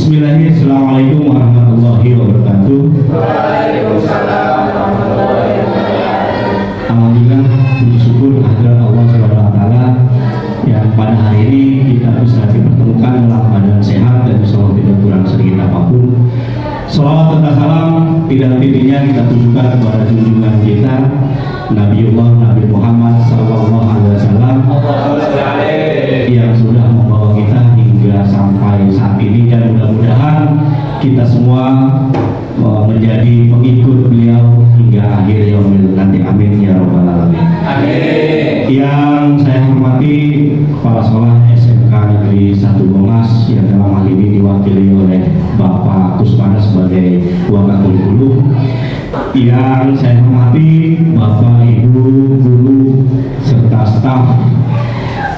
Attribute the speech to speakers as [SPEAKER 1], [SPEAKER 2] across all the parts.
[SPEAKER 1] Bismillahirrahmanirrahim. Assalamualaikum warahmatullahi wabarakatuh.
[SPEAKER 2] Waalaikumsalam warahmatullahi wabarakatuh.
[SPEAKER 1] Alhamdulillah, puji syukur kehadirat Allah Subhanahu wa taala yang pada hari ini kita bisa dipertemukan dalam keadaan sehat dan insyaallah tidak kurang sedikit apapun. Salawat serta salam tidak hentinya kita tujukan kepada junjungan kita Nabiullah Nabi Muhammad sallallahu alaihi wasallam yang sudah membawa kita hingga sampai saat ini, dan mudah-mudahan kita semua menjadi pengikut beliau hingga akhir yaumil nanti. Amin ya rabbal alamin.
[SPEAKER 2] Amin.
[SPEAKER 1] Yang saya hormati kepala sekolah SMK Negeri 1 Bongas yang dalam hal ini diwakili oleh Bapak Kusmana sebagai Wakil Guru. Yang saya hormati Bapak Ibu guru serta staf,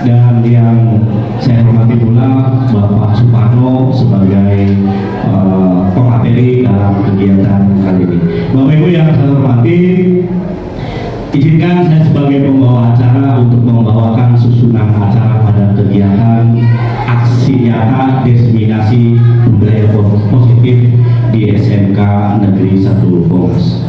[SPEAKER 1] dan yang saya hormati pula Bapak Suparno sebagai pemateri dalam kegiatan kali ini. Bapak Ibu yang saya hormati, izinkan saya sebagai pembawa acara untuk membawakan susunan acara pada kegiatan aksi nyata diseminasi budaya positif di SMK Negeri 1 Bongas.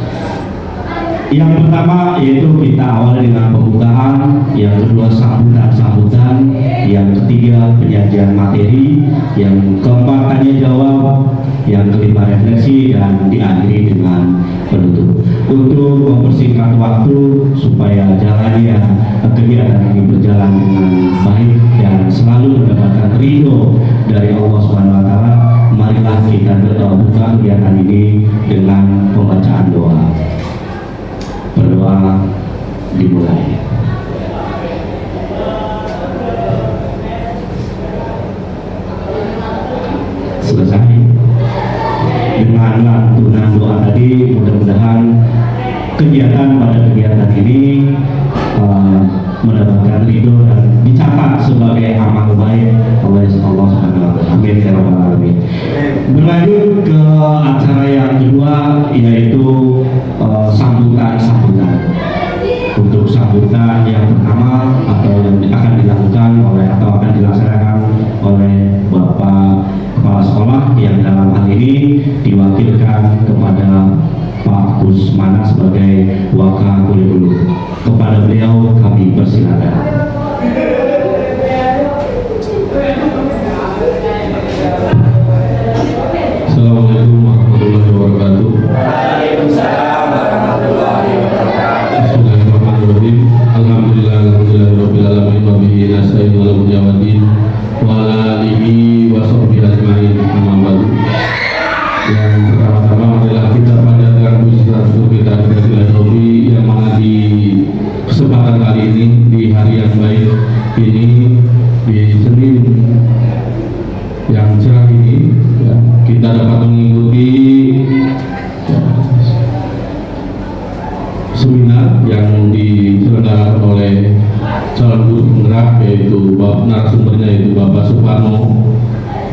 [SPEAKER 1] Yang pertama yaitu kita awali dengan pembukaan, yang kedua sambutan, yang ketiga penyajian materi, yang keempat tanya jawab, yang kelima refleksi, dan diakhiri dengan penutup. Untuk mempersingkat waktu supaya jalannya kegiatan ini berjalan dengan baik dan selalu mendapatkan ridho dari Allah Subhanahu wa taala, marilah kita buka kegiatan ini dengan pembacaan doa. Berdoa dimulai. Selesai dengan lantunan doa tadi, mudah-mudahan kegiatan pada kegiatan ini mendapatkan ridho dan dicatat sebagai amal baik oleh Allah Subhanahu wa taala. Amin ya rabbal alamin. Berlanjut ke acara yang kedua, yaitu sambutan. Untuk sambutan yang pertama atau yang akan dilakukan atau akan dilaksanakan oleh Bapak Kepala Sekolah yang dalam hal ini diwakilkan kepada Pak Kusmana sebagai Wakil Guru. Kepada beliau kami persilakan.
[SPEAKER 3] Assalamualaikum warahmatullahi wabarakatuh.
[SPEAKER 2] Waalaikumsalam warahmatullahi wabarakatuh.
[SPEAKER 3] Bismillahirrahmanirrahim. Alhamdulillahirabbil alamin wa bihi nasta'in ala umuri waddin wa ala alihi wa sahbihi ajmain. Amma ba'du. Yang pertama-tama marilah kita panjatkan puji dan syukur kita kepada Allah yang mana di kesempatan kali ini, di hari yang baik ini, di Senin yang cerah ini, ya, kita dapat mengikuti seminar yang diselenggarakan oleh calon guru penggerak, yaitu narasumbernya yaitu Bapak Suparno.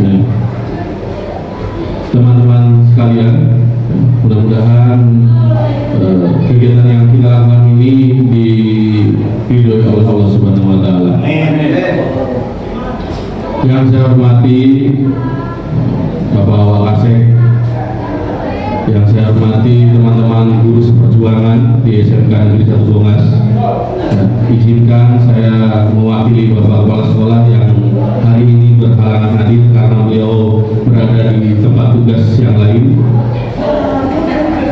[SPEAKER 3] Ya. Teman-teman sekalian, mudah-mudahan kegiatan yang kita lakukan ini diridhoi oleh Allah Subhanahu wa taala. Yang saya hormati Bapak Wakasek, yang saya hormati teman-teman guru seperjuangan di SMK Negeri 1 Bongas, izinkan saya mewakili Bapak Kepala Sekolah yang hari ini berhalangan hadir karena beliau berada di tempat tugas yang lain.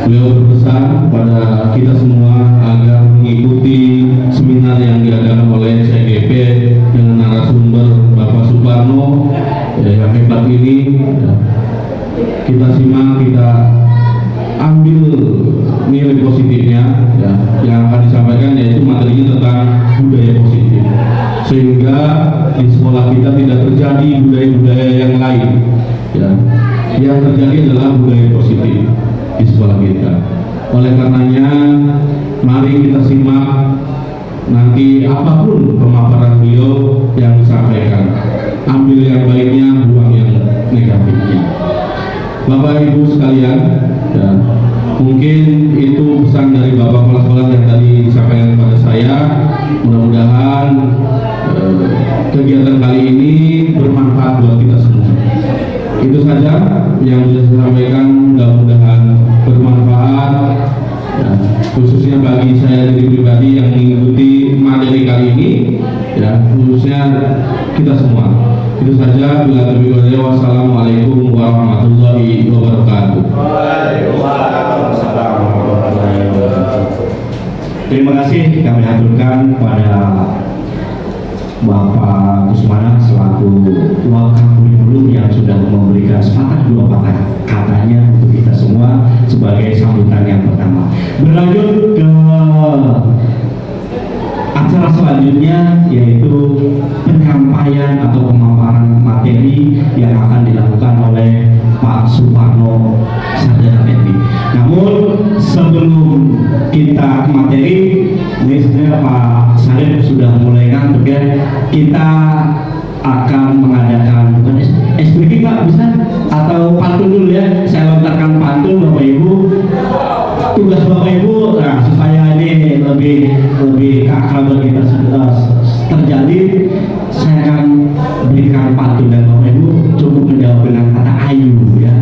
[SPEAKER 3] Beliau berpesan pada kita semua agar mengikuti seminar yang diadakan oleh CGP dengan narasumber Bapak Suparno yang hebat ini. Kita simak, kita ambil nilai positifnya, ya, yang akan disampaikan yaitu materinya tentang budaya positif, sehingga di sekolah kita tidak terjadi budaya-budaya yang lain, ya. Yang terjadi adalah budaya positif di sekolah kita. Oleh karenanya, mari kita simak nanti apapun pemaparan beliau yang disampaikan, ambil yang baiknya, buang yang negatifnya. Bapak Ibu sekalian, ya, mungkin itu pesan dari Bapak Kepala Sekolah yang tadi disampaikan kepada saya. Mudah-mudahan kegiatan kali ini bermanfaat buat kita semua. Itu saja yang bisa saya sampaikan, mudah-mudahan bermanfaat ya, khususnya bagi saya diri pribadi yang mengikuti materi kali ini ya, khususnya kita semua. Itu saja, bila lebih kurang, wassalamualaikum warahmatullahi wabarakatuh.
[SPEAKER 2] Waalaikumsalam warahmatullahi wabarakatuh.
[SPEAKER 1] Terima kasih kami haturkan pada Bapak Kusmana selaku Wakapolri yang sudah memberikan sepatah dua patah katanya untuk kita semua sebagai sambutan yang pertama. Berlanjut ke acara selanjutnya, yaitu penyampaian atau pemaparan materi yang akan dilakukan oleh Pak Suparno Sarjana Teknik. Namun sebelum kita ke materi, ini sebenarnya Pak Salim sudah mulai ngantuk ya. Kita akan mengadakan bukan SPG Pak, bisa atau pantun dulu ya. Saya lontarkan pantun Bapak Ibu. Tugas Bapak Ibu, nah, supaya ini lebih keakraban kita terjadi, saya akan berikan pantun dan Bapak Ibu cukup menjawab dengan kata ayu ya.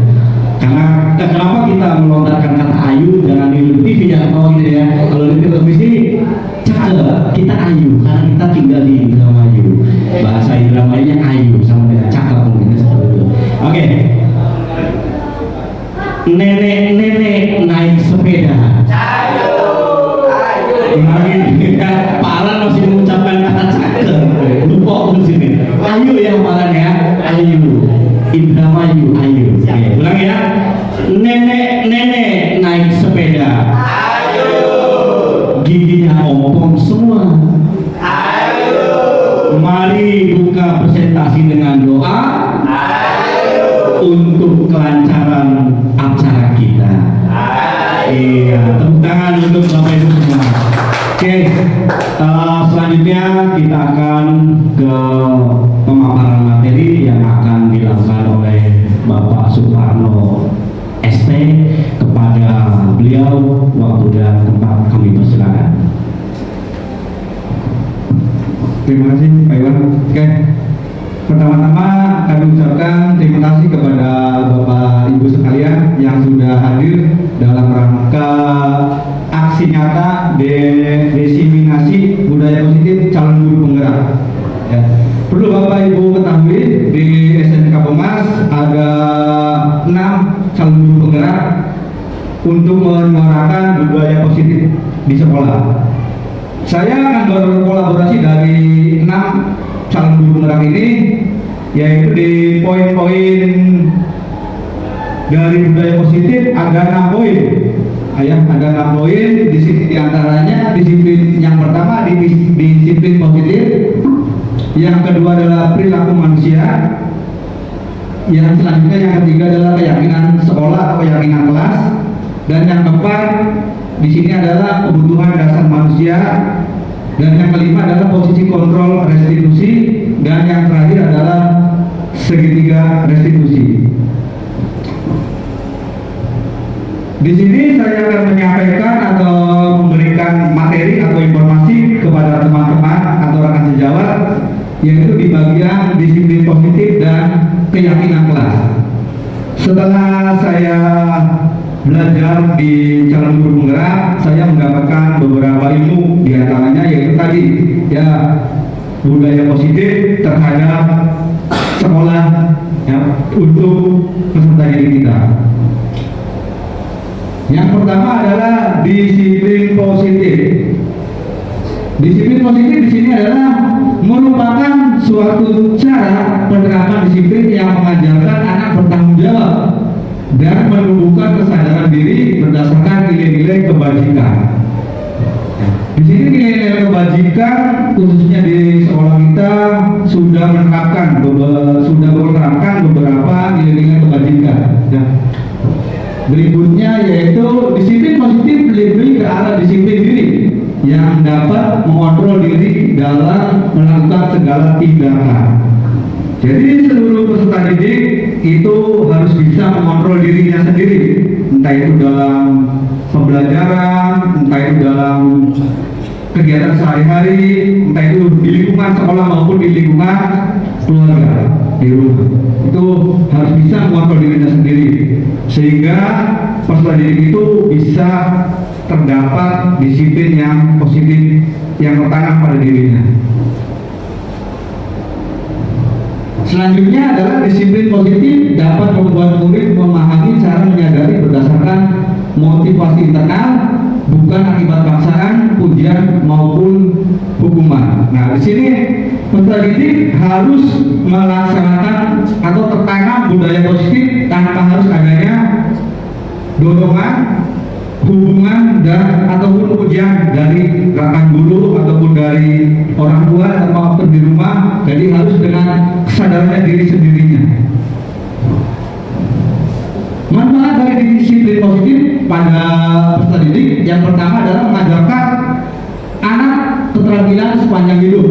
[SPEAKER 1] Karena kenapa kita melontarkan kata ayu, jangan di TV jangan tahu gitu ya. Kalau di televisi cakep, kita ayu karena kita tinggal di Indramayu. Bahasa Indramayunya ayu sama dengan cakep mungkin seperti itu. Oke. Nenek-nenek naik sepeda. Lagi Pak Alan masih mengucapkan kata cakep. Lupa di sini. Ayu ya Pak Alan ya. Ayu. Indramayu ayu. Oke, ulang ya. Nenek-nenek naik sepeda.
[SPEAKER 2] Ayo.
[SPEAKER 1] Giginya ompong semua.
[SPEAKER 2] Ayo.
[SPEAKER 1] Mari buka presentasi dengan doa.
[SPEAKER 2] Ayo.
[SPEAKER 1] Untuk kelancaran acara kita. Iya, tepuk tangan untuk Bapak Ibu semua. Oke, selanjutnya kita akan ke pemaparan materi yang akan dilakukan oleh Bapak Suparno ST. Kepada beliau, waktu dan tempat kami persilakan.
[SPEAKER 4] Terima kasih Pak Iwan. Oke. Pertama-tama kami ucapkan terima kasih kepada Bapak Ibu sekalian yang sudah hadir dalam rangka aksi nyata diseminasi budaya positif calon guru penggerak. Ya. Perlu Bapak Ibu ketahui di SMK Pemas ada 6 calon guru penggerak untuk menyuarakan budaya positif di sekolah. Saya akan berkolaborasi dari 6 calon guru penggerak ini, yaitu di poin-poin dari budaya positif ada 6 poin. Ada 6 poin, di antaranya disiplin yang pertama disiplin positif, yang kedua adalah perilaku manusia, yang selanjutnya yang ketiga adalah keyakinan sekolah atau keyakinan kelas, dan yang keempat di sini adalah kebutuhan dasar manusia, dan yang kelima adalah posisi kontrol restitusi, dan yang terakhir adalah segitiga restitusi. Di sini saya akan menyampaikan atau memberikan materi atau informasi kepada teman-teman atau rekan sejawat, yaitu di bagian disiplin positif dan keyakinan kelas. Setelah saya belajar di calon guru penggerak, saya mendapatkan beberapa ilmu, diantaranya yaitu tadi ya budaya positif terhadap sekolah ya, untuk peserta didik kita. Yang pertama adalah disiplin positif. Disiplin positif di sini adalah merupakan suatu cara penerapan disiplin yang mengajarkan anak bertanggung jawab dan menumbuhkan kesadaran diri berdasarkan nilai-nilai kebajikan. Di sini nilai-nilai kebajikan khususnya di sekolah kita sudah menerapkan beberapa nilai-nilai kebajikan. Berikutnya yaitu disiplin positif lebih ke arah disiplin diri yang dapat mengontrol diri dalam melakukan segala tindakan. Jadi seluruh peserta didik itu harus bisa mengontrol dirinya sendiri, entah itu dalam pembelajaran, entah itu dalam kegiatan sehari-hari, entah itu di lingkungan sekolah maupun di lingkungan keluarga. di rumah. Itu harus bisa mengontrol dirinya sendiri sehingga peserta didik itu bisa terdapat disiplin yang positif yang tertanam pada dirinya. Selanjutnya adalah disiplin positif dapat membuat murid memahami cara menyadari berdasarkan motivasi internal, bukan akibat paksaan, pujian maupun hukuman. Nah, di sini peserta didik harus melaksanakan atau tertanam budaya positif tanpa harus adanya dorongan, hubungan dan ataupun pujian dari rekan guru ataupun dari orang tua ataupun di rumah. Jadi harus dengan kesadaran diri sendirinya. Manfaat dari disiplin positif pada peserta didik yang pertama adalah mengajarkan anak keterampilan sepanjang hidup.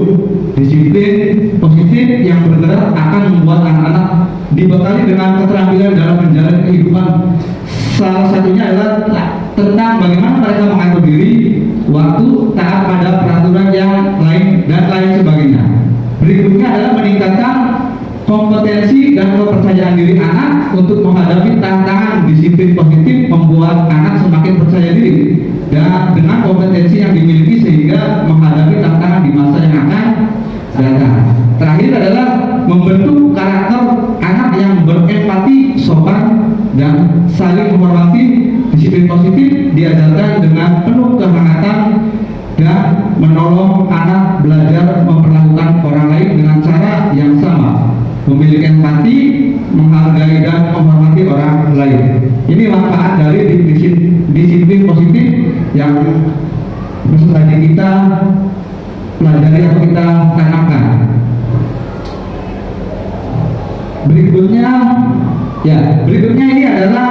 [SPEAKER 4] Disiplin positif yang bergerak akan membuat anak-anak dibekali dengan keterampilan dalam menjalani kehidupan. Salah satunya adalah tentang bagaimana mereka mengatur diri, waktu, taat pada peraturan yang lain dan lain sebagainya. Berikutnya adalah meningkatkan kompetensi dan kepercayaan diri anak untuk menghadapi tantangan. Disiplin positif membuat anak semakin percaya diri dan dengan kompetensi yang dimiliki sehingga menghadapi tantangan di masa yang akan datang. Terakhir adalah membentuk karakter anak yang berempati, sopan dan saling menghormati. Disiplin positif diajarkan dengan penuh kehangatan dan menolong anak belajar memperlakukan orang lain dengan cara yang sama, memiliki empati, menghargai dan menghormati orang lain. Ini manfaat dari disiplin positif yang peserta kita pelajari atau kita tanamkan. Berikutnya ini adalah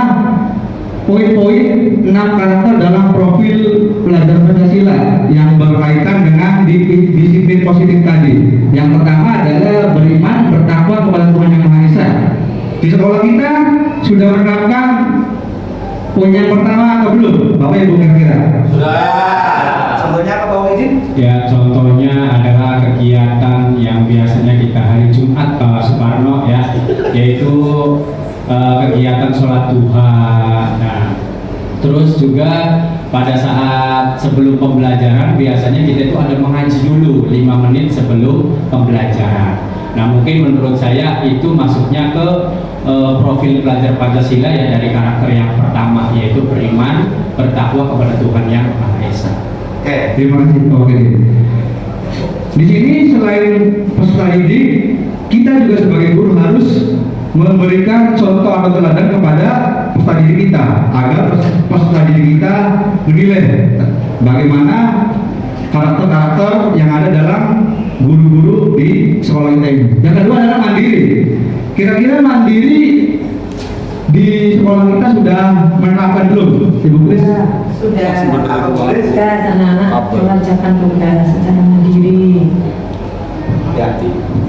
[SPEAKER 4] poin-poin 6 karakter dalam profil pelajar Pancasila yang berkaitan dengan disiplin positif tadi. Yang pertama adalah beriman, bertakwa kepada Tuhan Yang Maha Esa. Di sekolah kita sudah menerapkan poin yang pertama atau belum, Bapak Ibu kira-kira?
[SPEAKER 2] Sudah. Contohnya apa Pak Izin?
[SPEAKER 1] Ya, contohnya adalah kegiatan yang biasanya kita hari Jumat Pak Suparno ya, yaitu kegiatan sholat duha. Nah, terus juga pada saat sebelum pembelajaran biasanya kita itu ada mengaji dulu 5 menit sebelum pembelajaran. Nah, mungkin menurut saya itu masuknya ke profil pelajar Pancasila ya, dari karakter yang pertama yaitu beriman, bertakwa kepada Tuhan Yang Maha Esa.
[SPEAKER 4] Oke, terima kasih. Oke. Di sini selain peserta didik, kita juga sebagai guru harus memberikan contoh atau teladan kepada peserta didik kita agar peserta didik kita menilai bagaimana karakter-karakter yang ada dalam guru-guru di sekolah kita ini. Yang kedua adalah mandiri. Kira-kira mandiri di sekolah kita sudah menerapkan belum, Ibu Kris?
[SPEAKER 5] Sudah anak-anak mengerjakan tugas secara mandiri.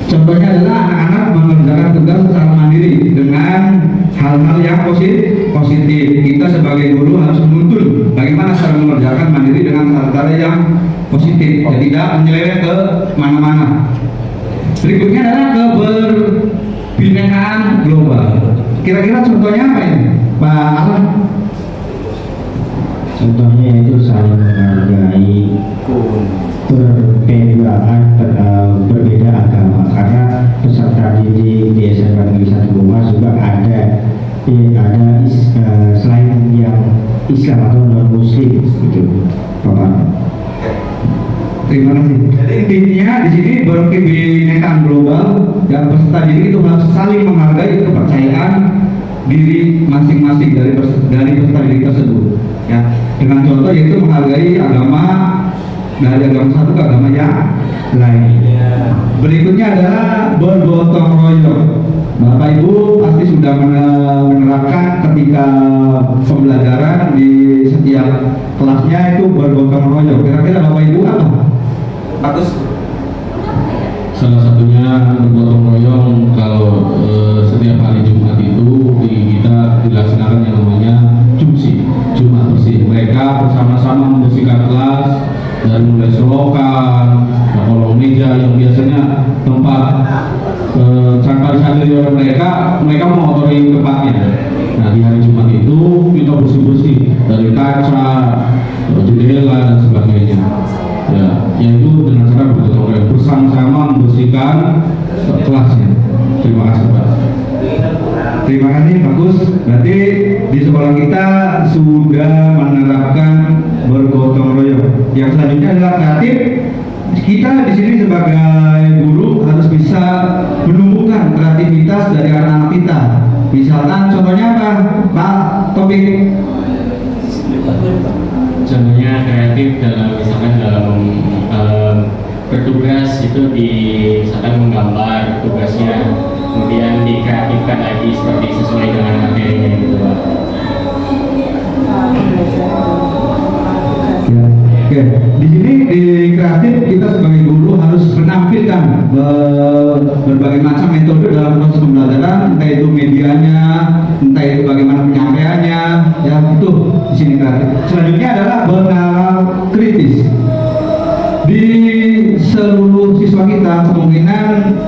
[SPEAKER 4] Contohnya adalah anak-anak mengerjakan tugas secara mandiri dengan hal-hal yang positif. Kita sebagai guru harus menuntun bagaimana cara mengerjakan mandiri dengan cara yang positif, jadi tidak menyeleweng ke mana-mana. Berikutnya adalah keberbinekaan global. Kira-kira contohnya apa ini, Pak Alan?
[SPEAKER 1] Contohnya itu saling menghargai, berbeda agama, karena peserta didik di SMK Negeri 1 Bunga juga ada selain yang Islam atau non Muslim gitu, Bapak.
[SPEAKER 4] Terima kasih. Jadi intinya di sini berkebinekaan global dan peserta didik itu harus saling menghargai kepercayaan diri masing-masing dari peserta didik tersebut. Ya, dengan contoh yaitu menghargai agama dari agama satu ke agama yang lain. Berikutnya adalah bergotong royong. Bapak Ibu pasti sudah menerapkan ketika pembelajaran di setiap kelasnya itu bergotong royong. Kira-kira Bapak Ibu apa? Bagus.
[SPEAKER 3] Salah satunya bergotong royong kalau setiap hari Jumat itu di kita dilaksanakan yang namanya Jumat bersih. Mereka bersama-sama membersihkan kelas dari mulai selokan, kolong meja yang biasanya tempat sampah mereka mengotori tempatnya. Nah di hari Jumat itu kita bersih-bersih dari kaca, jendela dan sebagainya. Ya, yaitu dengan cara bergotong royong bersama-sama membersihkan kelasnya. Terima kasih Pak.
[SPEAKER 4] Terima kasih, bagus. Berarti di sekolah kita sudah menerapkan bergotong royong. Yang selanjutnya adalah kreatif. Kita di sini sebagai guru harus bisa menumbuhkan kreativitas dari anak-anak kita. Misalkan contohnya apa, Pak Topik?
[SPEAKER 6] Contohnya kreatif dalam misalkan dalam bertugas itu misalkan menggambar tugasnya, kemudian dikreatifkan lagi seperti sesuai dengan materinya gitu Pak.
[SPEAKER 4] Ya, oke. Di sini di kreatif kita sebagai guru harus menampilkan berbagai macam metode dalam proses pembelajaran, entah itu medianya, entah itu bagaimana penyampaiannya, ya itu di sini kreatif. Selanjutnya adalah bernalar kritis. Di seluruh siswa kita kemungkinan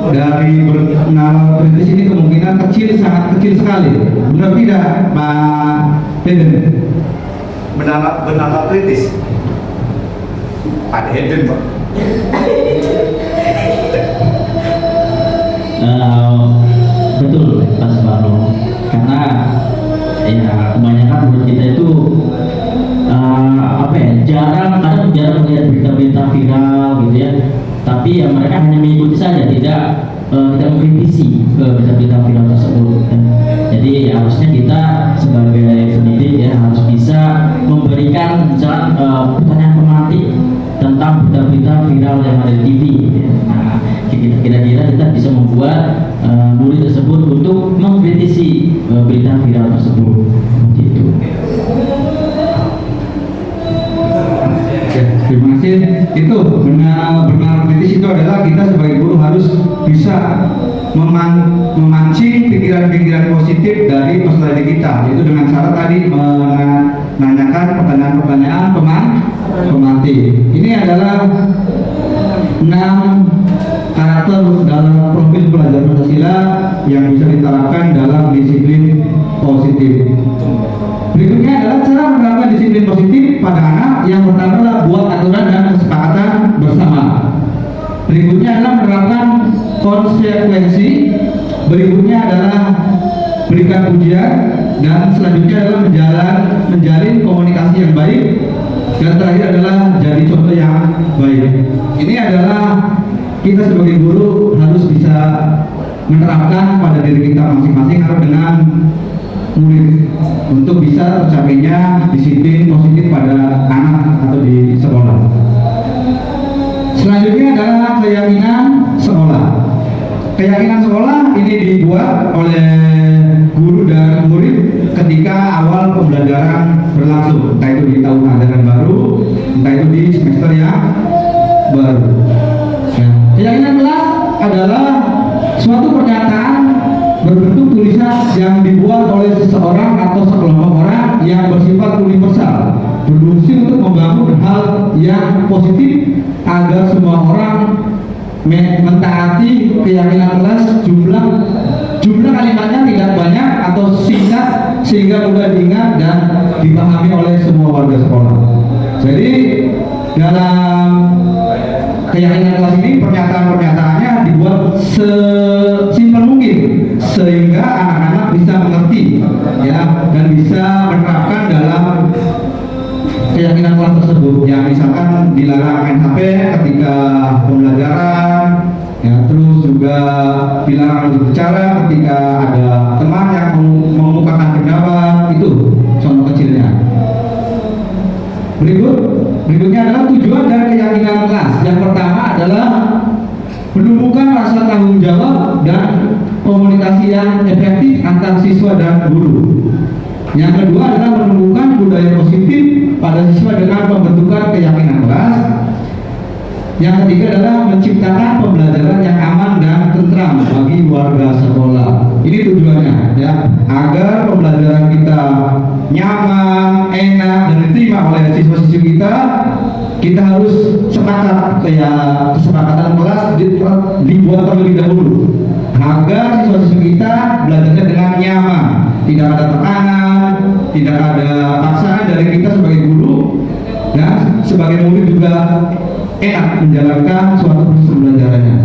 [SPEAKER 4] dari bernalar kritis ini kemungkinan kecil, sangat kecil sekali. Benar tidak, Pak Deden?
[SPEAKER 2] Benar kritis. Pak Deden, Pak.
[SPEAKER 1] Betul Pak Suparno, karena ya kebanyakan menurut kita itu jarang melihat berita-berita viral gitu ya, tapi ya mereka hanya mengikuti saja, tidak mengkritisi berita-berita viral tersebut. Jadi ya, harusnya kita sebagai pendidik ya harus bisa memberikan misalnya pertanyaan pemantik tentang berita-berita viral yang ada di TV. Ya. Nah, kira-kira kita bisa membuat murid tersebut untuk mengkritisi berita viral tersebut. Gitu.
[SPEAKER 4] Oke, terima kasih. Itu benar kritis itu adalah kita sebagai guru harus bisa memancing pikiran-pikiran positif dari peserta didik kita, yaitu dengan cara tadi menanyakan pertanyaan-pertanyaan pemantik. Ini adalah 6 karakter dalam profil pelajar Pancasila yang bisa diterapkan dalam disiplin positif. Berikutnya adalah cara menerapkan disiplin positif pada anak. Yang pertama adalah buat aturan dan kesepakatan bersama. Berikutnya adalah menerapkan konsekuensi. Berikutnya adalah berikan pujian, dan selanjutnya adalah menjalin komunikasi yang baik, dan terakhir adalah jadi contoh yang baik. Ini adalah kita sebagai guru harus bisa menerapkan pada diri kita masing-masing atau dengan murid untuk bisa tercapainya disiplin positif pada anak atau di sekolah. Selanjutnya adalah keyakinan sekolah. Keyakinan sekolah ini dibuat oleh guru dan murid ketika awal pembelajaran berlangsung, entah itu di tahun ajaran baru, entah itu di semester yang baru. Ya. Keyakinan kelas adalah suatu pernyataan berbentuk tulisan yang dibuat oleh seseorang atau sekelompok orang yang bersifat universal, berfungsi untuk membangun hal yang positif agar semua orang mentaati keyakinan kelas. Jumlah kalimatnya tidak banyak atau singkat sehingga mudah diingat dan dipahami oleh semua warga sekolah. Jadi dalam keyakinan kelas ini pernyataan-pernyataannya dibuat sesimpel mungkin sehingga anak-anak bisa mengerti ya, dan bisa menerapkan dalam keyakinan kelas tersebut. Ya, misalkan dilarang main HP ketika pembelajaran, ya, terus juga dilarang berbicara ketika ada teman yang mengemukakan pendapat. Itu contoh kecilnya. Berikutnya adalah tujuan dan keyakinan kelas. Yang pertama adalah menumbuhkan rasa tanggung jawab dan komunikasi yang efektif antar siswa dan guru. Yang kedua adalah menumbuhkan budaya positif pada siswa dengan pembentukan keyakinan kelas. Yang ketiga adalah menciptakan pembelajaran yang aman dan tentram bagi warga sekolah. Ini tujuannya ya, agar pembelajaran kita nyaman, enak, dan diterima oleh siswa-siswi kita. Kita harus sepakat, kayak kesepakatan kelas dibuat terlebih dahulu. agar siswa-siswa kita belajarnya dengan nyaman, tidak ada tekanan, tidak ada paksaan dari kita sebagai guru, dan sebagai murid juga enak menjalankan suatu proses pembelajarannya.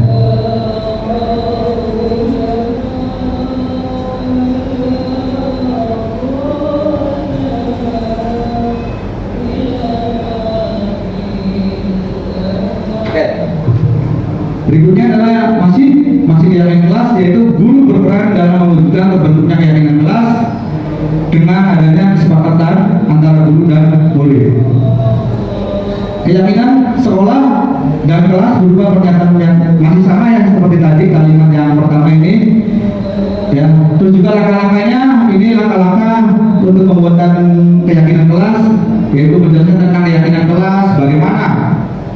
[SPEAKER 4] Berikutnya adalah masih keyakinan kelas, yaitu guru berperan dalam mewujudkan terbentuknya keyakinan kelas dengan adanya kesepakatan antara guru dan murid. Keyakinan sekolah dan kelas berupa pernyataan yang masih sama yang seperti tadi kalimat yang pertama ini, ya. Terus juga langkah-langkahnya ini langkah-langkah untuk pembuatan keyakinan kelas, yaitu menjelaskan tentang keyakinan kelas, bagaimana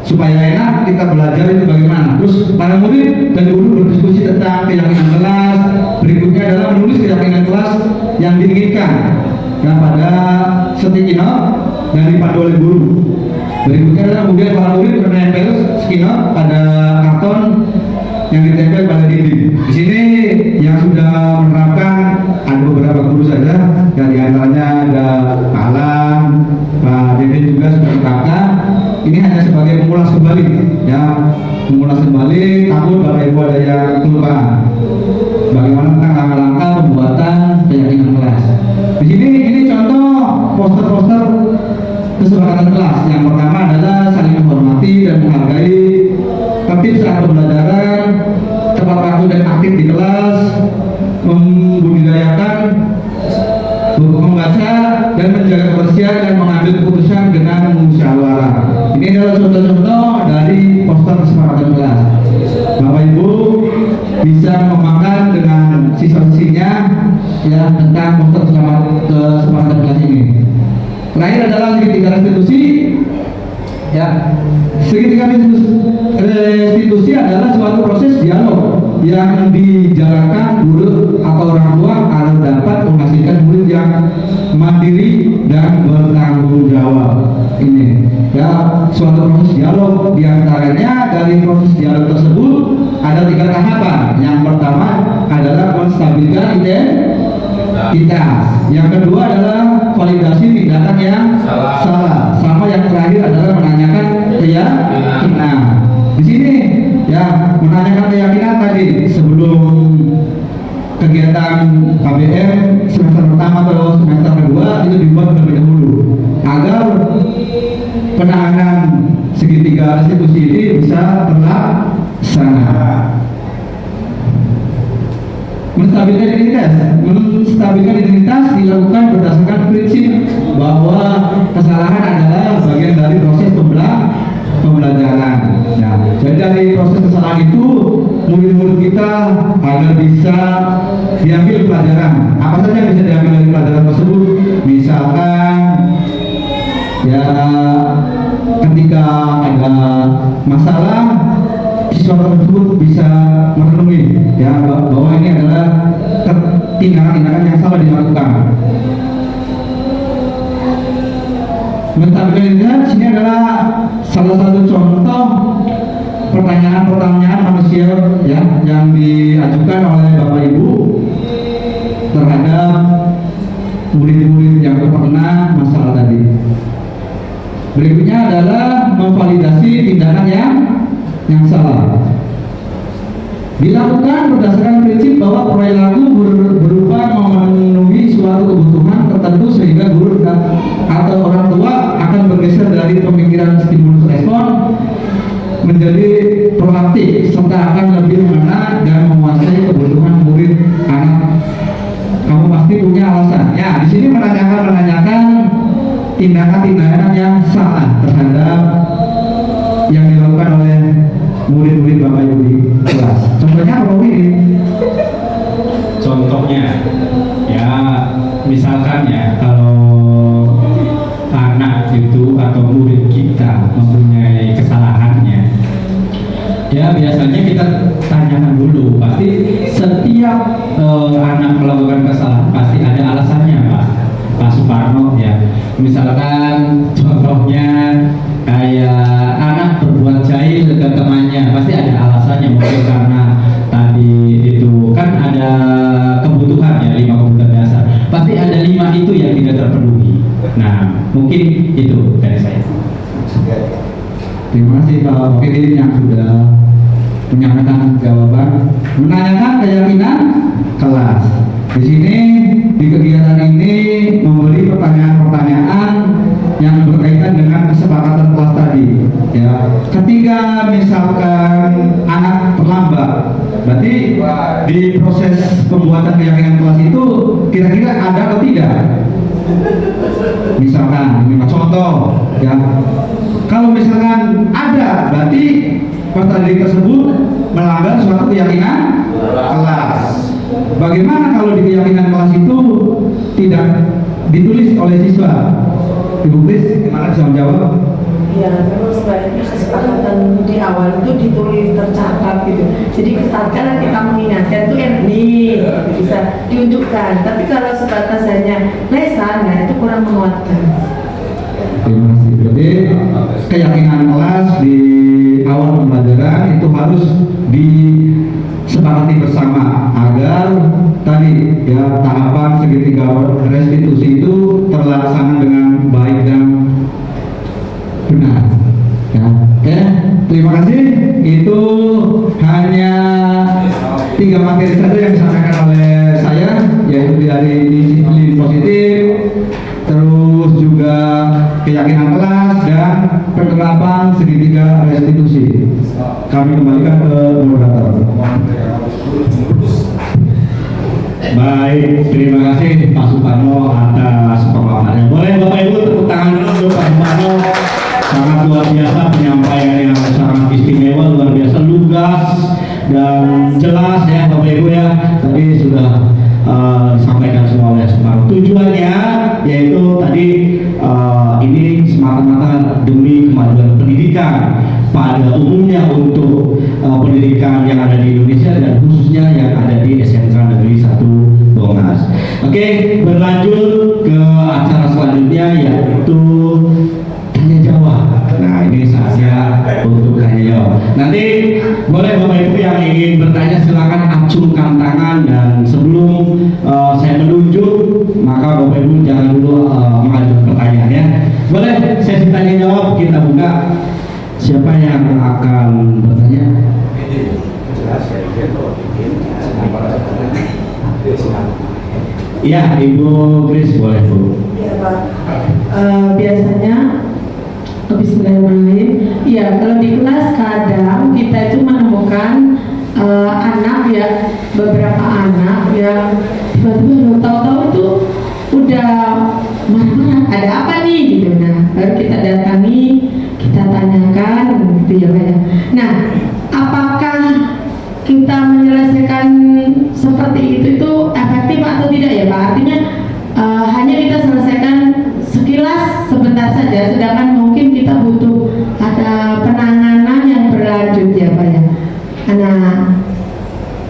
[SPEAKER 4] supaya enak kita belajar itu bagaimana. Terus para murid dan guru berdiskusi tentang keyakinan kelas. Berikutnya adalah menulis keyakinan kelas yang diinginkan dan pada sticky note dan dipandu oleh guru. Berikutnya adalah kemudian para murid menempel sticky note pada karton yang ditempel pada dinding. Di sini yang sudah menerapkan ada beberapa guru saja, dan diantaranya ada Pak Alam, Pak Dede juga sudah menerapkan. Ini hanya sebagai mengulas kembali, ya, mengulas kembali. Takut Bapak Ibu ada yang kelupaan bagaimana tentang langkah-langkah pembuatan keyakinan kelas. Di sini ini contoh poster-poster kesepakatan kelas. Yang pertama adalah saling menghormati dan menghargai, tertib saat pembelajaran, tepat waktu dan aktif di kelas, membudidayakan, membaca dan menjaga kebersihan dan mengambil keputusan dengan musyawarah. Ini adalah contoh-contoh dari poster kesepakatan kelas. Bapak Ibu bisa memakan dengan sisa-sisinya, ya, tentang poster kesepakatan kelas ini. Terakhir adalah segitiga restitusi. Ya, segitiga restitusi adalah suatu proses dialog yang dijalankan guru atau orang tua agar dapat menghasilkan murid yang mandiri dan bertanggung jawab. Ini, ya, suatu proses dialog. Diantaranya dari proses dialog tersebut ada 3 tahapan. Yang pertama adalah menstabilkan identitas. Yang kedua adalah validasi tindakan yang salah. Sama yang terakhir adalah menanyakan keyakinan. Di sini, ya, menanyakan keyakinan tadi sebelum kegiatan KBM semester pertama atau semester kedua itu dibuat terlebih dahulu agar penanganan segitiga restitusi ini bisa terlaksana. Menstabilkan identitas dilakukan berdasarkan prinsip bahwa kesalahan adalah bagian dari proses pembelajaran. Nah, jadi dari proses kesalahan itu murid-murid kita agar bisa diambil pelajaran. Apa saja yang bisa diambil dari pelajaran tersebut? Misalkan, ya, ketika ada masalah, siswa tersebut bisa merenungi, ya, bahwa ini adalah tindakan-tindakan yang salah dilakukan. Menstabilkan identitas ini adalah salah satu contoh pertanyaan-pertanyaan manusia, ya, yang diajukan oleh Bapak Ibu terhadap murid-murid yang terkena masalah tadi. Berikutnya adalah memvalidasi tindakan yang salah. Dilakukan berdasarkan prinsip bahwa perilaku berupa memenuhi suatu kebutuhan tertentu sehingga guru atau orang tua akan bergeser dari pemikiran stimulus respon menjadi proaktif serta akan lebih mengenal dan menguasai kebutuhan murid anak. Kamu pasti punya alasan. Ya, di sini menanyakan tindakan-tindakan yang salah terhadap yang dilakukan oleh murid-murid Bapak Ibu di kelas. Contohnya apa ini?
[SPEAKER 1] Contohnya, ya, misalkan, ya, kalau anak itu atau murid kita mempunyai kesalahannya, ya, biasanya kita tanyakan dulu. Pasti setiap anak melakukan kesalahan pasti ada alasannya, Pak Suparno, ya. Misalkan contohnya kayak anak berbuat jahil ke temannya, pasti ada alasannya. Mungkin karena tadi itu kan Mungkin itu dari saya.
[SPEAKER 4] Terima kasih Pak Wakil yang sudah menyampaikan jawaban, menanyakan keyakinan kelas. Di sini di kegiatan ini memberi pertanyaan-pertanyaan yang berkaitan dengan kesepakatan kelas tadi. Ya, ketika misalkan anak terlambat, berarti di proses pembuatan keyakinan kelas itu kira-kira ada atau tidak? Misalkan, ini contoh, ya. Kalau misalkan ada, berarti peserta didik tersebut melanggar suatu keyakinan kelas. Bagaimana kalau di keyakinan kelas itu tidak ditulis oleh siswa? Ibu Kris, gimana bisa menjawab?
[SPEAKER 5] Ya, memang sebaiknya kesepakatan di awal itu ditulis tercatat gitu. Jadi ketika kita mengingatkan itu nih bisa diunjukkan. Tapi kalau sebatas hanya lesan, nah itu kurang menguatkan.
[SPEAKER 4] Terima kasih. Jadi keyakinan kelas di awal pembelajaran itu harus disepakati bersama agar tadi ya tahapan segitiga restitusi itu terlaksana dengan baik dan benar. Ya, oke. Terima kasih. Itu hanya 3 materi saja yang disampaikan oleh saya, yaitu dari disiplin positif, terus juga keyakinan kelas dan penerapan segitiga restitusi. Kami kembalikan ke moderator.
[SPEAKER 1] Baik, terima kasih Pak Suparno atas pemaparannya. Boleh Bapak Ibu tepuk tangan dulu untuk Pak Suparno. Sangat luar biasa penyampaian yang sangat istimewa, luar biasa lugas dan jelas ya Bapak Ibu ya. Tadi sudah disampaikan semua oleh Suparno. Tujuannya yaitu tadi ini semata-mata demi kemajuan pendidikan pada umumnya untuk pendidikan yang ada di Indonesia dan khususnya yang ada di SMK Negeri 1 Bongkas. Oke, berlanjut ke acara selanjutnya yaitu tanya jawab. Nah, ini saatnya untuk tanya jawab. Nanti boleh Bapak Ibu yang ingin bertanya silakan acungkan tangan, dan sebelum saya menunjuk maka Bapak Ibu jangan dulu mengajukan pertanyaan ya. Boleh sesi tanya jawab kita buka. Siapa yang akan bertanya? Iya, Ibu Kris boleh Bu.
[SPEAKER 5] Ya Pak. Biasanya Bismillahirrahmanirrahim. Ya, kalau di kelas kadang kita itu menemukan anak ya, beberapa anak yang tiba-tiba tahu-tahu itu udah marah-marah, ada apa nih gitu. Nah, baru kita datangi, kita tanyakan gitu ya Pak ya. Nah, apakah kita menyelesaikan seperti itu efektif atau tidak ya Pak? Artinya hanya kita selesaikan sekilas sebentar saja, sedangkan mungkin kita butuh ada penanganan yang berlanjut ya Pak ya. Nah,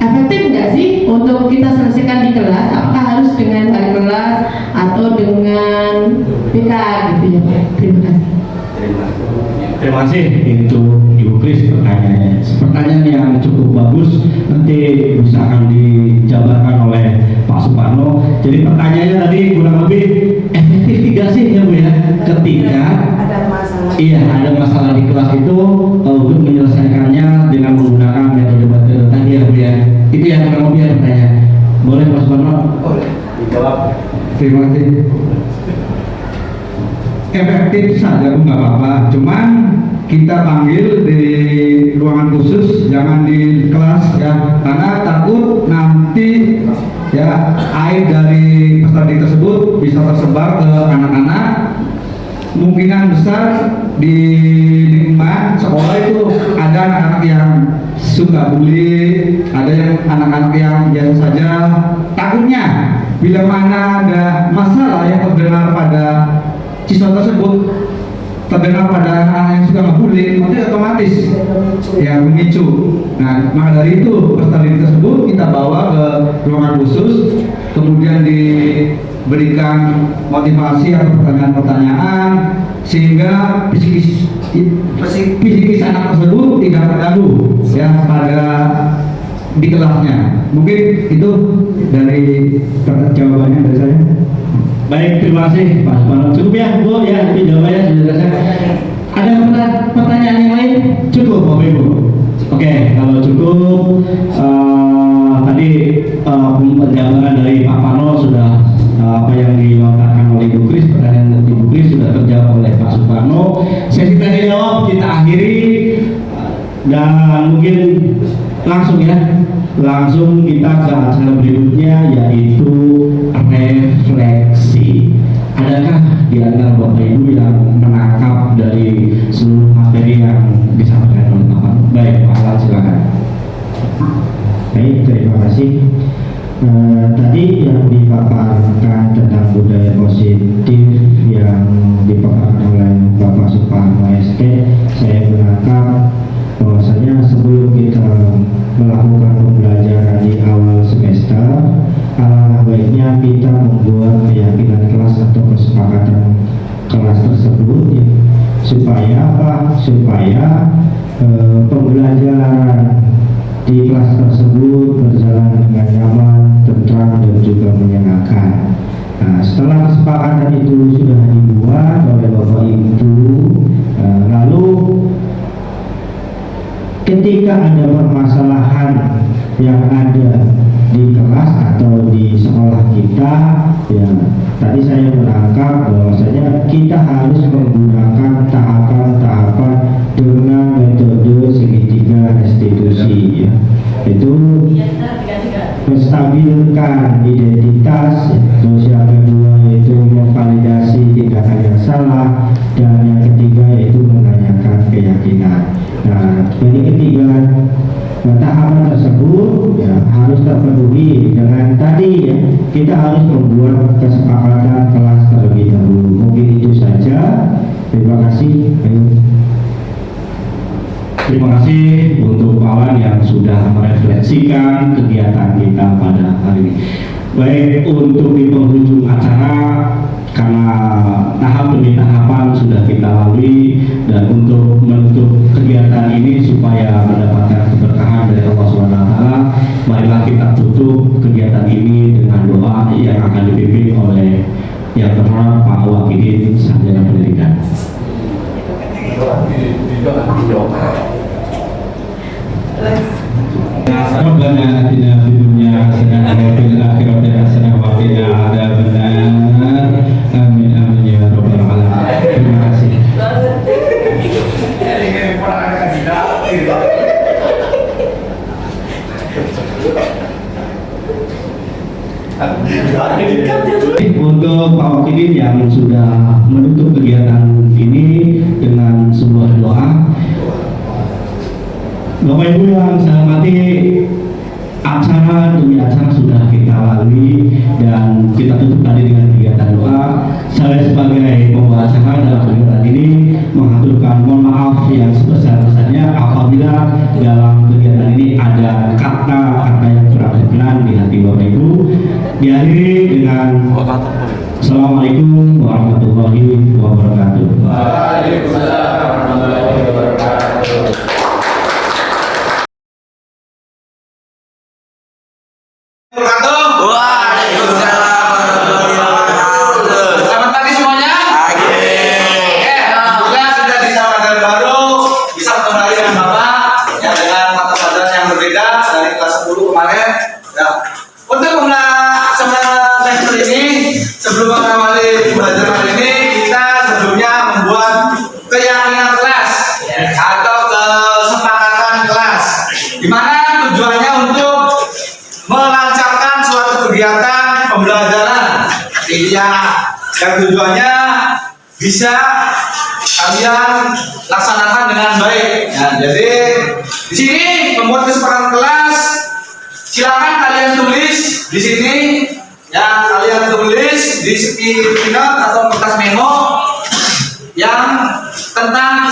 [SPEAKER 5] efektif nggak sih untuk kita selesaikan di kelas? Apakah harus dengan wali kelas atau dengan BK gitu ya Pak? Terima kasih.
[SPEAKER 1] Terima kasih itu Ibu Kris pertanyaannya. Pertanyaan yang cukup bagus, nanti bisa akan dijabarkan oleh Pak Suparno. Jadi pertanyaannya tadi kurang lebih efektif tidak sih ya Bu ya, ketika
[SPEAKER 5] Ada masalah.
[SPEAKER 1] iya ada masalah di kelas itu untuk menyelesaikannya dengan menggunakan metode-metode tadi ya Bu ya. Itu yang kurang lebih pertanyaan. Boleh Pak Suparno?
[SPEAKER 2] Boleh dijawab.
[SPEAKER 4] Terima kasih. Efektif saja Bu, nggak apa-apa. Cuman kita panggil di ruangan khusus, jangan di kelas ya, karena takut nanti ya air dari peserta didik tersebut bisa tersebar ke anak-anak. Kemungkinan besar di lingkungan sekolah itu ada anak-anak yang suka bully, ada yang anak-anak yang biasa saja. Takutnya bila mana ada masalah yang terdengar pada siswa tersebut, terdengar pada anak-anak yang suka ngebully, nanti otomatis ya memicu. Nah, maka dari itu peserta didik tersebut kita bawa ke ruangan khusus, kemudian diberikan motivasi atau pertanyaan-pertanyaan sehingga psikis anak tersebut tidak terganggu ya pada di kelasnya. Mungkin itu dari jawabannya dari saya.
[SPEAKER 1] Baik, terima kasih Pak Suparno. Cukup ya Bu ya, itu jawabannya sudah selesai. Ada pertanyaan yang lain? Cukup Bapak Ibu. Oke, kalau cukup tadi penjabaran dari Pak Parno sudah apa yang dilontarkan oleh Ibu Kris, pertanyaan Ibu Kris sudah terjawab oleh Pak Suparno. Sesi tanya jawab kita akhiri dan mungkin langsung kita ke acara berikutnya, yaitu refleksi. Adakah di antara Bapak Ibu yang menangkap dari seluruh materi yang disampaikan oleh Bapak? Baik, Pak Alan silakan.
[SPEAKER 7] Baik, terima kasih. Tadi yang dipaparkan tentang budaya positif yang dipaparkan oleh Bapak Suparno ST, saya menangkap bahwasanya sebelum kita melakukan pembelajaran di awal semester, alangkah baiknya kita membuat keyakinan kelas atau kesepakatan kelas tersebut ya, supaya apa? Supaya pembelajaran di kelas tersebut berjalan dengan nyaman, tentram, dan juga menyenangkan. Nah, setelah kesepakatan itu sudah dibuat oleh Bapak Ibu, lalu ketika ada permasalahan yang ada di kelas atau di sekolah kita, ya tadi saya menangkap bahwasanya kita harus menggunakan tahapan-tahapan dengan metode segitiga restitusi, ya. Itu menstabilkan identitas, terus yang kedua yaitu memvalidasi tindakan yang salah, dan yang ketiga yaitu menanyakan keyakinan. Nah, dari ketiga tahapan tersebut ya harus terpenuhi dengan tadi ya, kita harus membuat kesepakatan kelas terlebih dahulu. Mungkin itu saja. Terima kasih. Ayo.
[SPEAKER 1] Terima kasih untuk kawan yang sudah merefleksikan kegiatan kita pada hari ini. Baik, untuk di penghujung acara, karena tahap demi tahapan sudah kita lalui, dan untuk menutup kegiatan ini supaya mendapatkan keberkahan dari Allah SWT, marilah kita tutup kegiatan ini dengan doa yang akan dipimpin oleh yang terhormat Pak Wakil Sarjana Pendidikan.
[SPEAKER 3] Rabbana atina fid dunya hasanah wa fil akhirati hasanah wa qina adzabannar. Amin amin ya rabbal alamin. Terima kasih.
[SPEAKER 1] Untuk Pak Wakil yang sudah menutup kegiatan ini dengan sebuah doa. Bapak Ibu yang saya hormati, acara demi acara sudah kita lalui dan kita tutup tadi dengan kegiatan doa. Saya sebagai pembawa acara dalam kegiatan ini mengaturkan mohon maaf yang sebesar-besarnya apabila dalam kegiatan ini ada kata-kata yang kurang berkenan di hati Bapak Ibu. Diakhiri dengan Assalamualaikum warahmatullahi wabarakatuh.
[SPEAKER 2] Waalaikumsalam warahmatullahi wabarakatuh. Selamat pagi semuanya. Alhamdulillah sudah bisa pelajaran baru, bisa kembali dengan Bapak ya, dengan mata pelajaran yang berbeda dari kelas 10 kemarin. Ya. Untuk semester ini, sebelum mengawali pembelajaran hari ini, kita sebelumnya membuat keyakinan kelas atau kesepakatan kelas, di mana tujuannya untuk melancarkan suatu kegiatan pembelajaran yang tujuannya bisa kalian laksanakan dengan baik. Ya, jadi di sini membuat kesepakatan kelas, silakan kalian tulis di sini. Ya, kalian tulis di sticky note atau kertas memo yang tentang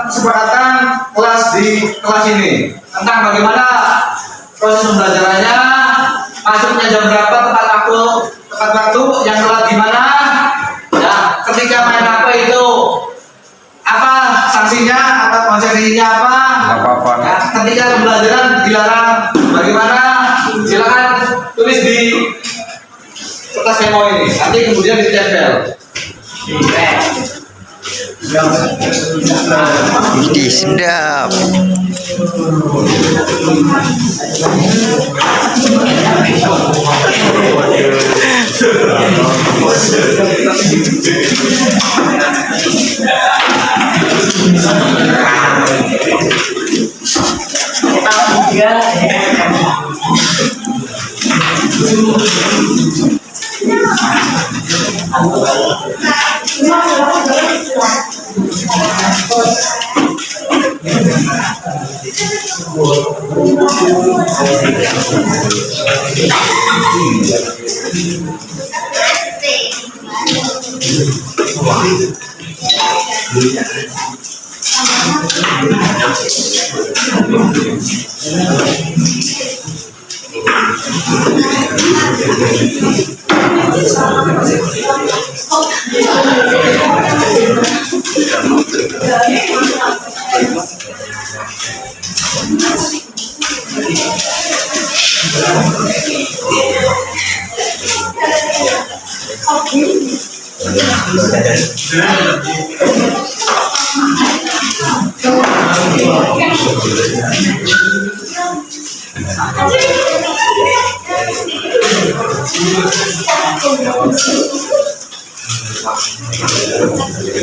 [SPEAKER 2] kesepakatan kelas di kelas ini, tentang bagaimana proses pembelajarannya, masuknya jam berapa, tepat waktu, yang telat gimana, ya, ketika main apa itu apa sanksinya, apa konsekuensinya apa, ya, ketika pembelajaran dilarang bagaimana, silakan tulis di kertas memo ini. Nanti kemudian ditempel.
[SPEAKER 8] Ih, sedap.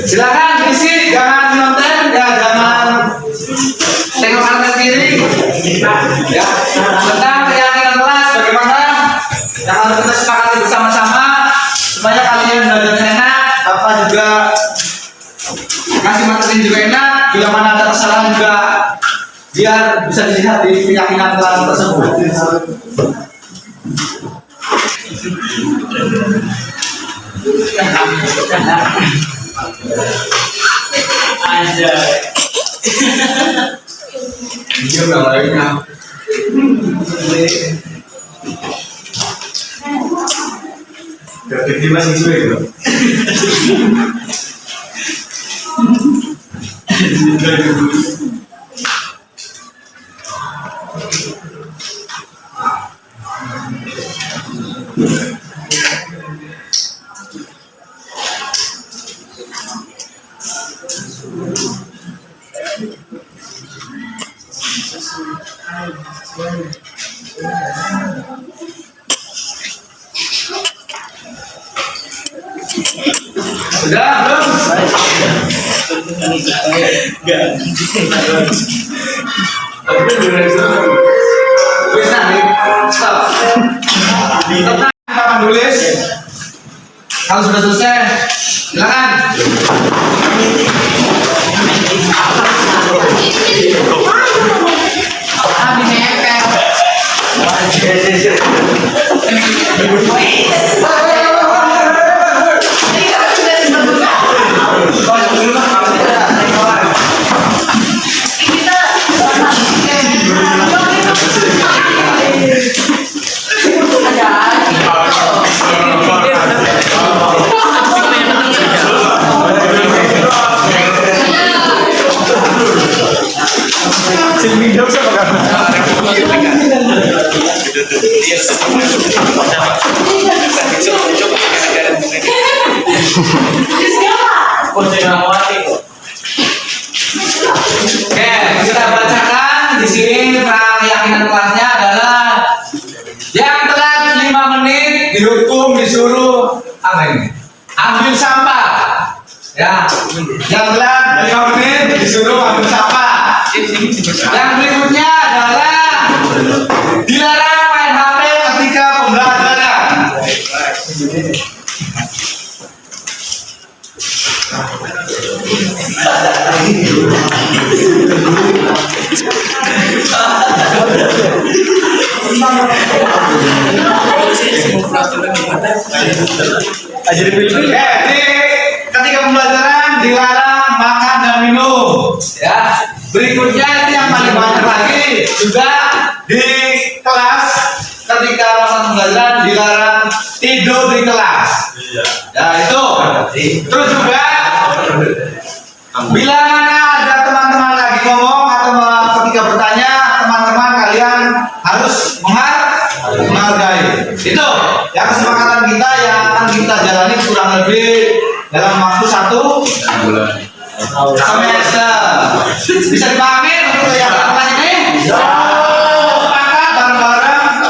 [SPEAKER 2] Silakan isi, jangan nonton, ya jangan tengok kanan kiri. Ya, tentang keyakinan kelas bagaimana yang harus kita sepakati bersama-sama supaya kalian belajarnya enak, Bapak juga kasih materi juga enak. Bila mana ada kesalahan juga biar bisa dilihat di keyakinan kelas tersebut. Dia udah lainnya. Jadi masih suwe gitu. Sudah belum? Bisa nih, stop. Tenang, kita menulis. Kalau sudah selesai, silakan. Oke, kita bacakan di sini keyakinan kelasnya adalah yang telat 5 menit dihukum disuruh apa ini? Ambil sampah. Ya, yang telat 5 menit disuruh ambil sampah. Yang berikutnya adalah dilarang main HP ketika pembelajaran. Ketika pembelajaran dilarang makan dan minum. Ya. Berikutnya itu yang paling banyak lagi juga di kelas ketika masa pembelajaran dilarang tidur di kelas. Ya itu. Terus juga bila mana ada teman-teman lagi ngomong atau ketika bertanya, teman-teman kalian harus menghargai. Itu ya kesepakatan kita yang kita jalani kurang lebih dalam waktu 1 semester. Bisa dipahami untuk yang kelas ini? Sepakat bareng-bareng?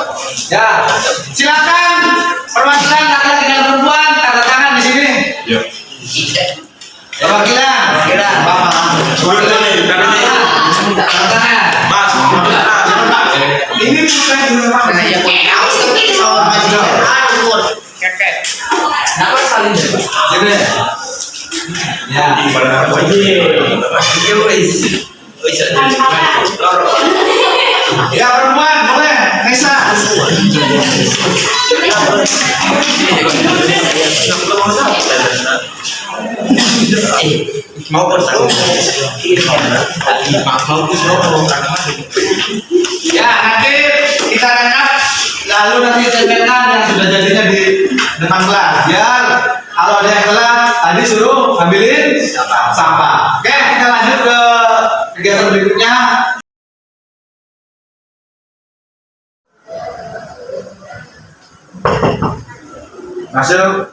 [SPEAKER 2] Ya, silakan perwakilan laki-laki dan perempuan tanda tangan di sini. Perwakilan, Bapak. Tanda tangan. Ini bukan cuma ya perempuan boleh Nesa. Ya nanti kita rekap lalu nanti tempelkan yang sudah jadinya di depan kelas biar kalau ada yang telat tadi suruh ambilin sampah. Oke, kita lanjut ke kegiatan berikutnya. Masuk.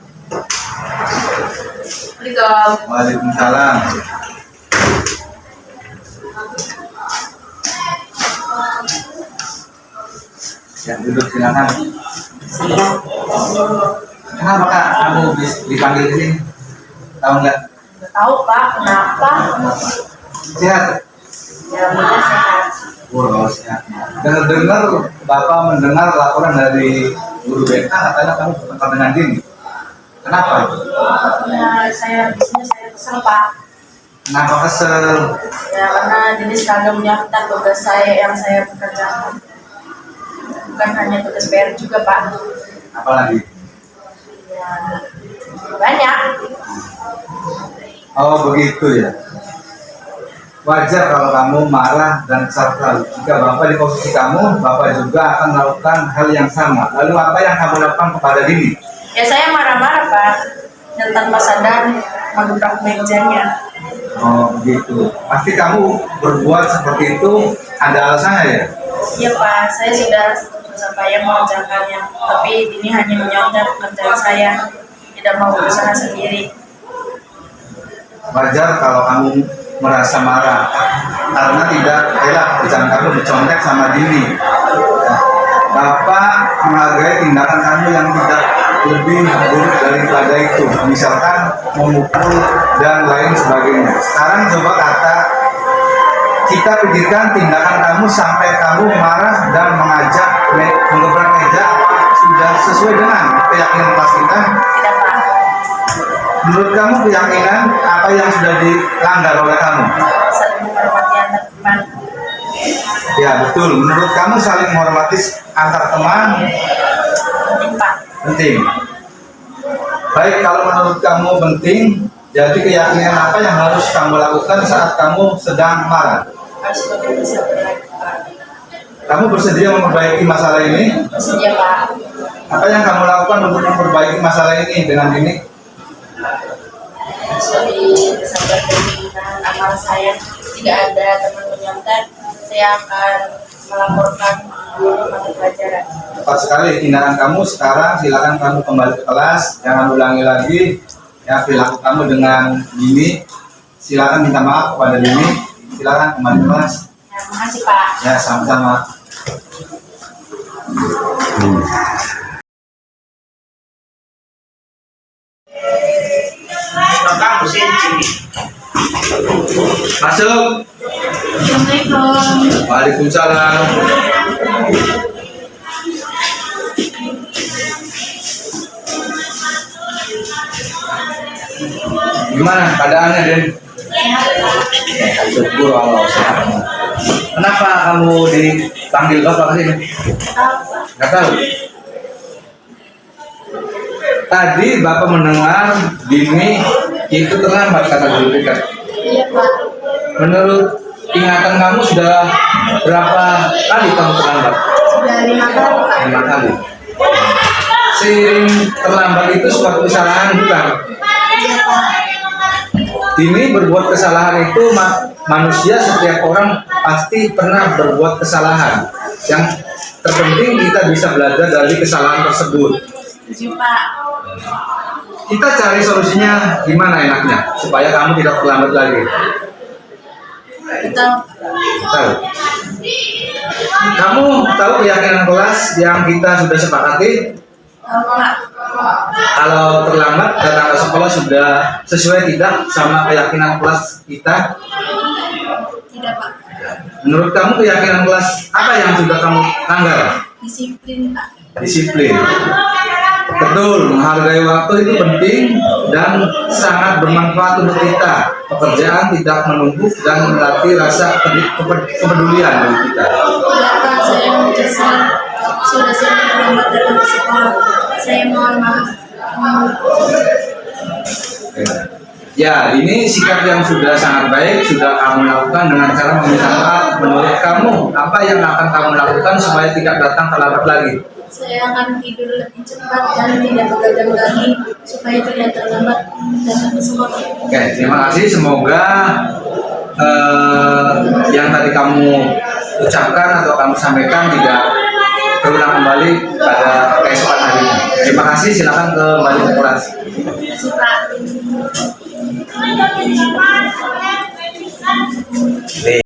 [SPEAKER 2] Waalaikumsalam. Ya, duduk silakan. Kenapa Kak kamu dipanggil ke sini? Tahu nggak?
[SPEAKER 9] Nggak tahu Pak, kenapa?
[SPEAKER 2] Sehat?
[SPEAKER 9] Ya benar sehat.
[SPEAKER 2] Sehat. Dengar Bapak mendengar laporan dari guru BK katanya kamu bertengkar dengan Dini. Kenapa?
[SPEAKER 9] Ya saya di sini saya kesel Pak.
[SPEAKER 2] Kenapa kesel?
[SPEAKER 9] Ya karena Dini selalu menyampaikan tugas saya yang saya bekerjakan. Bukan hanya tugas PR juga Pak.
[SPEAKER 2] Apalagi?
[SPEAKER 9] Ya banyak.
[SPEAKER 2] Oh begitu ya. Wajar kalau kamu marah dan kesal. Jika Bapak di posisi kamu, Bapak juga akan melakukan hal yang sama. Lalu apa yang kamu lakukan kepada Dini?
[SPEAKER 9] Ya saya marah-marah Pak. Dan tanpa sadar menggebrak mejanya.
[SPEAKER 2] Oh begitu. Pasti kamu berbuat seperti itu ada alasannya ya?
[SPEAKER 9] Iya Pak, saya sudah berupaya mengerjakannya. Tapi Dini hanya menyontek pekerjaan saya. Tidak mau berusaha sendiri.
[SPEAKER 2] Wajar kalau kamu merasa marah karena tidak elak pekerjaan kamu dicontek sama Dini. Bapak menghargai tindakan kamu yang tidak lebih buruk daripada itu, misalkan memukul dan lain sebagainya. Sekarang coba kita pikirkan tindakan kamu sampai kamu marah dan menggebrak meja sudah sesuai dengan keyakinan kelas kita.
[SPEAKER 9] Tidak Pak.
[SPEAKER 2] Menurut kamu keyakinan apa yang sudah dilanggar oleh kamu?
[SPEAKER 9] Saling menghormati antar teman.
[SPEAKER 2] Ya betul. Menurut kamu saling menghormati antar teman
[SPEAKER 9] Penting Pak.
[SPEAKER 2] penting. Baik, kalau menurut kamu penting, jadi keyakinan apa yang harus kamu lakukan saat kamu sedang marah?
[SPEAKER 9] Harus lebih bisa berlagi Pak.
[SPEAKER 2] Kamu bersedia memperbaiki masalah ini?
[SPEAKER 9] Bersedia Pak.
[SPEAKER 2] Apa yang kamu lakukan untuk memperbaiki masalah ini dengan ini?
[SPEAKER 9] Harus lebih sabar dan menahan amal saya. Jika ada teman menyontek, saya akan melaporkan guru mata pelajaran.
[SPEAKER 2] Tepat sekali tindakan kamu. Sekarang silakan kamu kembali ke kelas, jangan ulangi lagi ya perilaku kamu dengan Dini. Silakan minta maaf kepada Dini. Silakan kembali ke kelas.
[SPEAKER 9] Ya, makasih Pak.
[SPEAKER 2] Ya, sama-sama. Masuk.
[SPEAKER 9] Assalamualaikum.
[SPEAKER 2] Waalaikumsalam. Gimana keadaannya, Den? Syukur Allah. Kenapa kamu dipanggil Bapak ke sini? Nggak tahu. Tadi Bapak mendengar Dini itu terlambat kata guru BK.
[SPEAKER 9] Iya Pak.
[SPEAKER 2] Menurut ingatan kamu sudah berapa kali kamu terlambat?
[SPEAKER 9] Sudah 5 kali Pak.
[SPEAKER 2] 5 kali. Seiring terlambat itu suatu kesalahan bukan?
[SPEAKER 9] Iya Pak.
[SPEAKER 2] Dini berbuat kesalahan itu manusia, setiap orang pasti pernah berbuat kesalahan. Yang terpenting kita bisa belajar dari kesalahan tersebut.
[SPEAKER 9] Setuju, Pak.
[SPEAKER 2] Kita cari solusinya gimana enaknya supaya kamu tidak terlambat lagi.
[SPEAKER 9] Betul.
[SPEAKER 2] Tahu? Kamu tahu keyakinan kelas yang kita sudah sepakati?
[SPEAKER 9] Tahu, Pak.
[SPEAKER 2] Kalau terlambat datang ke sekolah sudah sesuai tidak sama keyakinan kelas kita?
[SPEAKER 9] Tidak, Pak.
[SPEAKER 2] Menurut kamu keyakinan kelas apa yang sudah kamu langgar?
[SPEAKER 9] Disiplin, Pak.
[SPEAKER 2] Disiplin. Betul, menghargai waktu itu penting dan sangat bermanfaat untuk kita. Pekerjaan tidak menumpuk dan melatih rasa kepedulian dari kita.
[SPEAKER 9] Ya, Pak, saya menyesal sudah sering terlambat datang ke sekolah. Saya mohon maaf.
[SPEAKER 2] Ya, ini sikap yang sudah sangat baik, sudah kamu lakukan dengan cara meminta maaf. Menurut kamu, apa yang akan kamu lakukan supaya tidak datang terlambat lagi?
[SPEAKER 9] Saya akan tidur lebih cepat dan tidak begadang lagi supaya tidak terlambat datang ke sekolah.
[SPEAKER 2] Oke, terima kasih. Semoga yang tadi kamu ucapkan atau kamu sampaikan tidak terulang kembali pada keesokan harinya. Terima kasih. Silakan kembali ke kelas.
[SPEAKER 9] Terima kasih, Pak.